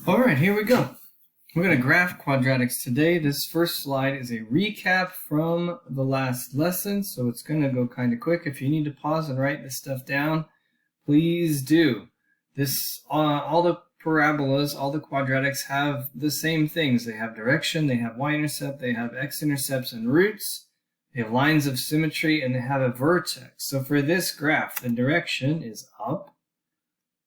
All right, here we go. We're going to graph quadratics today. This first slide is a recap from the last lesson, so it's going to go kind of quick. If you need to pause and write this stuff down, please do. All the parabolas, all the quadratics have the same things. They have direction, they have y-intercept, they have x-intercepts and roots, they have lines of symmetry, and they have a vertex. So for this graph, the direction is up.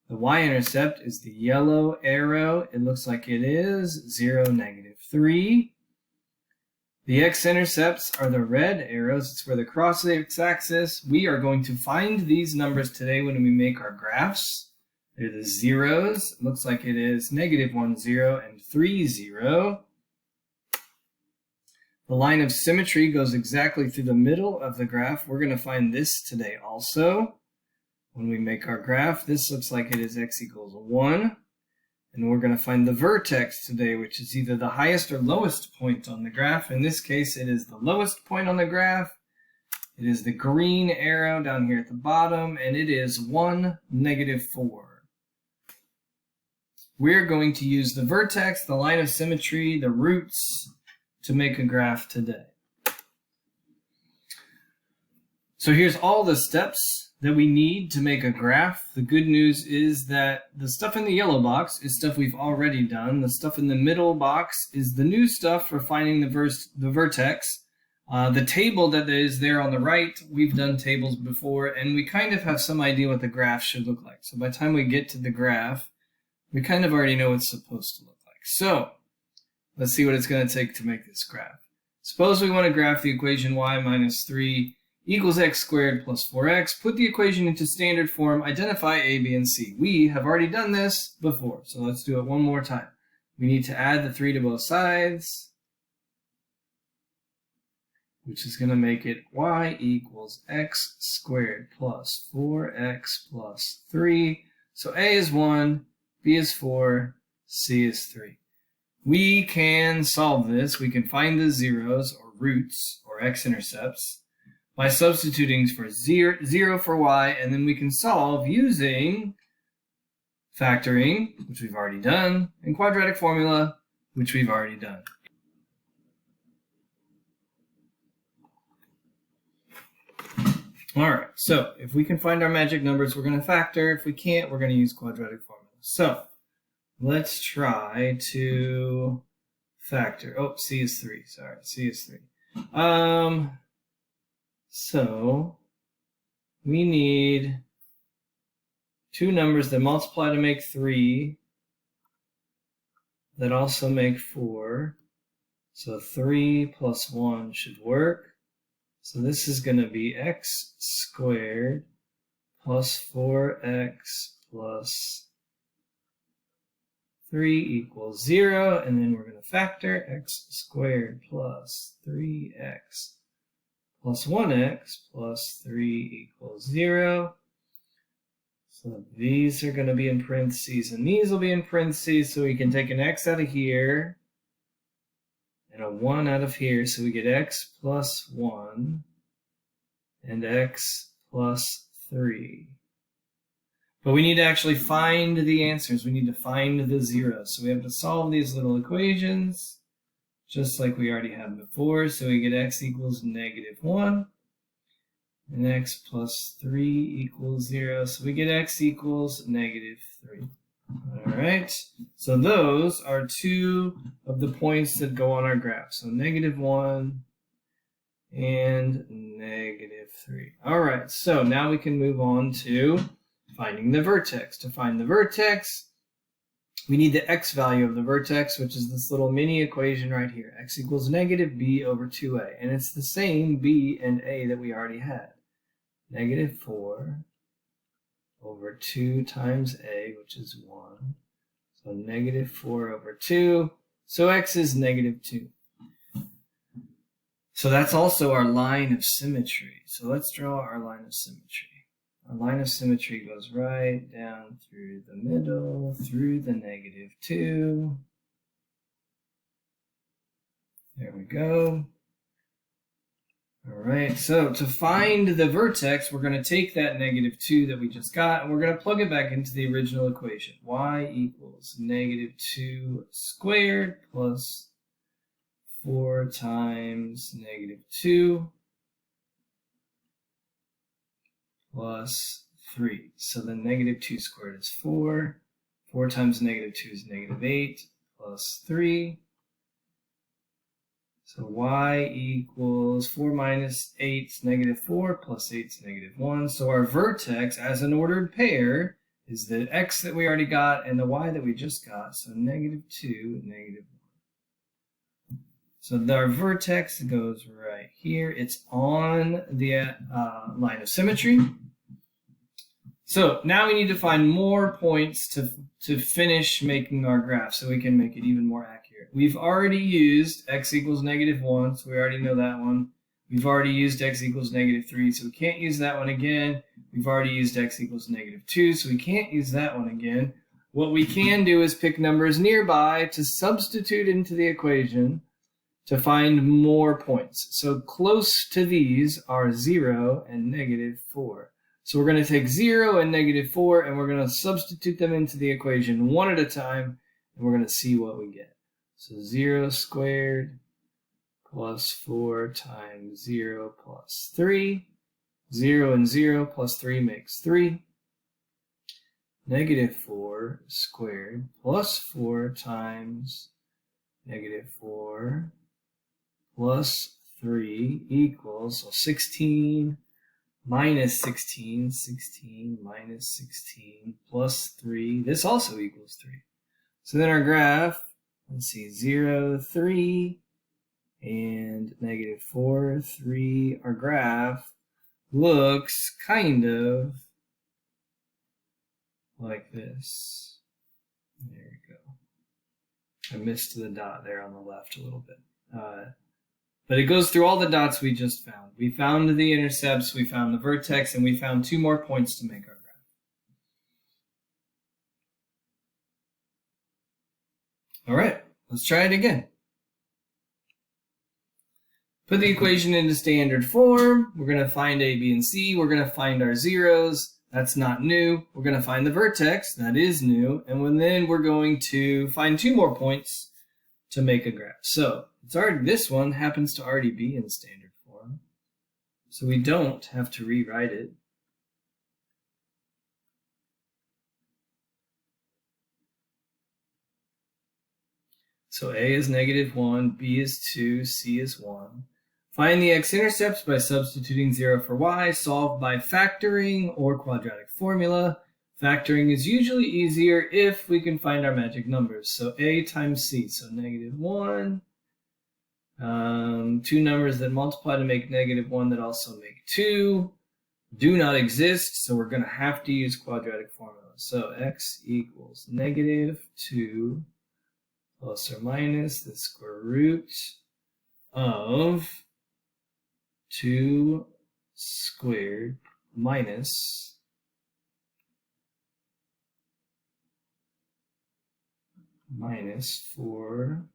The y-intercept is the yellow arrow. It looks like it is 0, -3. The x-intercepts are the red arrows. It's where the cross the x-axis. We are going to find these numbers today when we make our graphs. They're the zeros. It looks like it is -1, 0, and 3, 0. The line of symmetry goes exactly through the middle of the graph. We're going to find this today also. When we make our graph, this looks like it is x equals 1. And we're going to find the vertex today, which is either the highest or lowest point on the graph. In this case, it is the lowest point on the graph. It is the green arrow down here at the bottom, and it is 1, -4. We're going to use the vertex, the line of symmetry, the roots to make a graph today. So here's all the steps that we need to make a graph. The good news is that the stuff in the yellow box is stuff we've already done. The stuff in the middle box is the new stuff for finding the vertex. The table that is there on the right, we've done tables before, and we kind of have some idea what the graph should look like. So by the time we get to the graph, we kind of already know what it's supposed to look like. So let's see what it's going to take to make this graph. Suppose we want to graph the equation y minus 3 equals x squared plus 4x. Put the equation into standard form, identify a, b, and c. We have already done this before, so let's do it one more time. We need to add the 3 to both sides, which is going to make it y equals x squared plus 4x plus 3. So a is 1, b is 4, c is 3. We can solve this. We can find the zeros or roots or x-intercepts by substituting for 0 for y, and then we can solve using factoring, which we've already done, and quadratic formula, which we've already done. All right, so if we can find our magic numbers, we're going to factor. If we can't, we're going to use quadratic formula. So let's try to factor. Oh, c is 3. Sorry, c is 3. So we need two numbers that multiply to make 3, that also make 4. So 3 plus 1 should work. So this is going to be x squared plus 4x plus 3 equals 0. And then we're going to factor x squared plus 3x plus 1x plus 3 equals 0. So these are going to be in parentheses, and these will be in parentheses, so we can take an x out of here and a 1 out of here, so we get x plus 1 and x plus 3. But we need to actually find the answers. We need to find the zeros. So we have to solve these little equations, just like we already had before. So we get x equals -1 and x plus 3 equals 0. So we get x equals -3. All right. So those are two of the points that go on our graph. So -1 and -3. All right. So now we can move on to finding the vertex. To find the vertex, we need the x value of the vertex, which is this little mini equation right here. X equals -b over 2a. And it's the same b and a that we already had. -4 over 2 times a, which is 1. So -4 over 2. So x is -2. So that's also our line of symmetry. So let's draw our line of symmetry. Our line of symmetry goes right down through the middle, through the -2. There we go. All right, so to find the vertex, we're going to take that -2 that we just got, and we're going to plug it back into the original equation. Y equals -2 squared plus 4 times -2 plus 3. So the -2 squared is 4. 4 times -2 is -8 plus 3. So y equals 4 minus 8 is -4 plus 8 is -1. So our vertex as an ordered pair is the x that we already got and the y that we just got. So -2, -1. So our vertex goes right here. It's on the line of symmetry. So now we need to find more points to finish making our graph so we can make it even more accurate. We've already used x equals -1, so we already know that one. We've already used x equals -3, so we can't use that one again. We've already used x equals -2, so we can't use that one again. What we can do is pick numbers nearby to substitute into the equation to find more points. So close to these are 0 and -4. So we're going to take 0 and -4 and we're going to substitute them into the equation one at a time, and we're going to see what we get. So 0 squared plus 4 times 0 plus 3. 0 and 0 plus 3 makes 3. -4 squared plus 4 times -4 plus 3 equals, so 16 minus 16, 16 minus 16 plus 3. This also equals 3. So then our graph, let's see, 0, 3, and -4, 3. Our graph looks kind of like this. There we go. I missed the dot there on the left a little bit. But it goes through all the dots we just found. We found the intercepts, we found the vertex, and we found 2 more points to make our graph. All right, let's try it again. Put the equation into standard form. We're going to find A, B, and C. We're going to find our zeros. That's not new. We're going to find the vertex. That is new. And then we're going to find 2 more points to make a graph. So it's already, this one happens to already be in standard form, so we don't have to rewrite it. So A is -1, B is 2, C is 1. Find the x-intercepts by substituting 0 for y. Solve by factoring or quadratic formula. Factoring is usually easier if we can find our magic numbers. So A times C, so -1. 2 numbers that multiply to make -1 that also make 2 do not exist, so we're going to have to use quadratic formula. So x equals -2 plus or minus the square root of 2 squared minus -4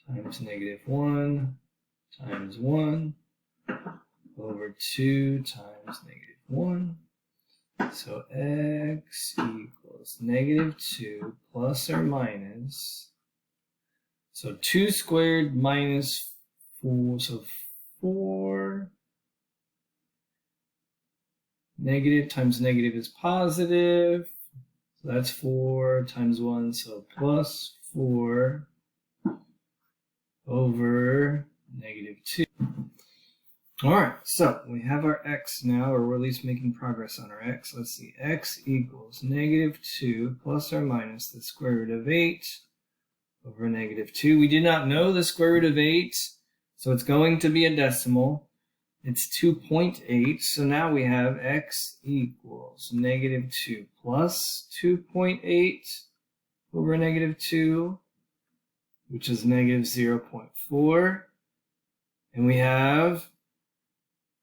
times -1 times 1 over 2 times -1. So x equals -2 plus or minus, so 2 squared minus 4, so 4. Negative times negative is positive. So that's 4 times 1, so plus 4 over -2. All right, so we have our x now, or we're at least making progress on our x. Let's see, x equals -2 plus or minus the square root of 8 over -2. We did not know the square root of 8, so it's going to be a decimal. It's 2.8, so now we have x equals -2 plus 2.8 over -2, which is -0.4. And we have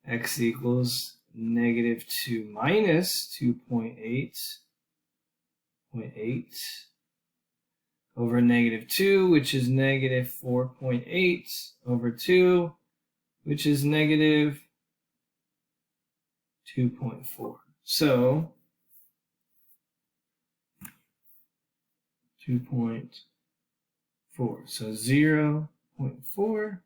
x equals -2 minus 2.8 over -2, which is -4.8 over 2, which is negative 2.4. So 2.4. So 0.4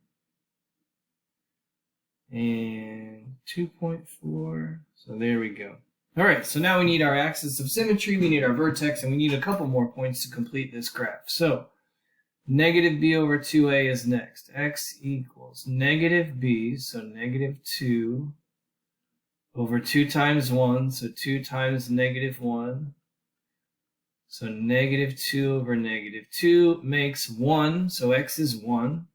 and 2.4. So there we go. All right, so now we need our axis of symmetry, we need our vertex, and we need a couple more points to complete this graph. So negative b over 2a is next. X equals negative b, so negative 2 over 2 times 1, so 2 times negative 1. So negative 2 over negative 2 makes 1, so x is 1.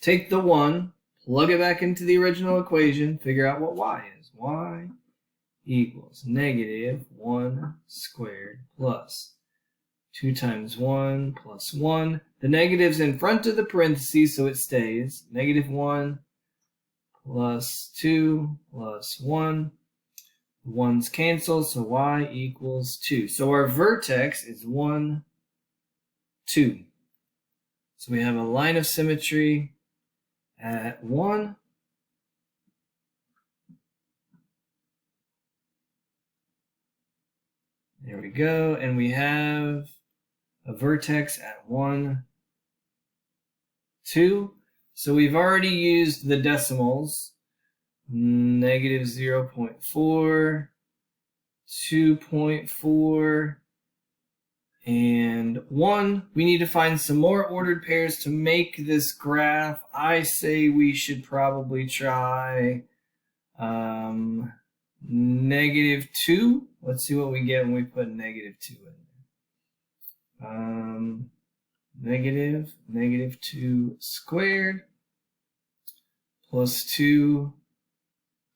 Take the 1, plug it back into the original equation, figure out what y is. Y equals negative 1 squared plus 2 times 1 plus 1. The negative's in front of the parentheses, so it stays. Negative 1 plus 2 plus 1. The 1's cancel, so y equals 2. So our vertex is 1, 2. So we have a line of symmetry at 1. There we go, and we have a vertex at 1, 2. So we've already used the decimals. Negative 0.4, 2.4, and 1. We need to find some more ordered pairs to make this graph. I say we should probably try negative 2. Let's see what we get when we put negative 2 in there. Negative 2 squared plus 2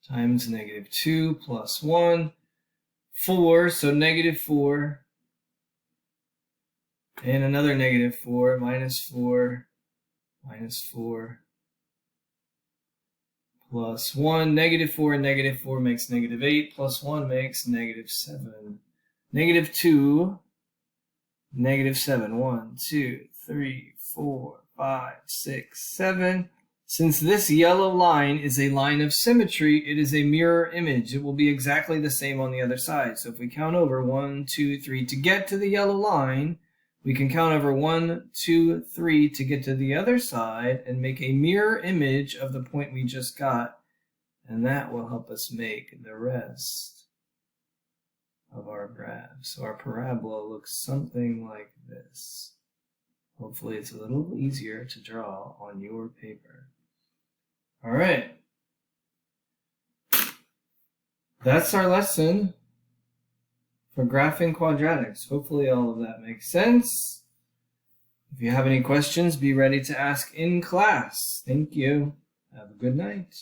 times negative 2 plus 1. 4, so negative 4. And another negative 4, minus 4, minus 4. Plus 1, negative 4 and negative 4 makes negative 8, plus 1 makes negative 7. Negative 2, negative 7. 1, 2, 3, 4, 5, 6, 7. Since this yellow line is a line of symmetry, it is a mirror image. It will be exactly the same on the other side. So if we count over 1, 2, 3 to get to the yellow line, we can count over 1, 2, 3 to get to the other side and make a mirror image of the point we just got. And that will help us make the rest of our graph. So our parabola looks something like this. Hopefully it's a little easier to draw on your paper. All right. That's our lesson for graphing quadratics. Hopefully all of that makes sense. If you have any questions, be ready to ask in class. Thank you. Have a good night.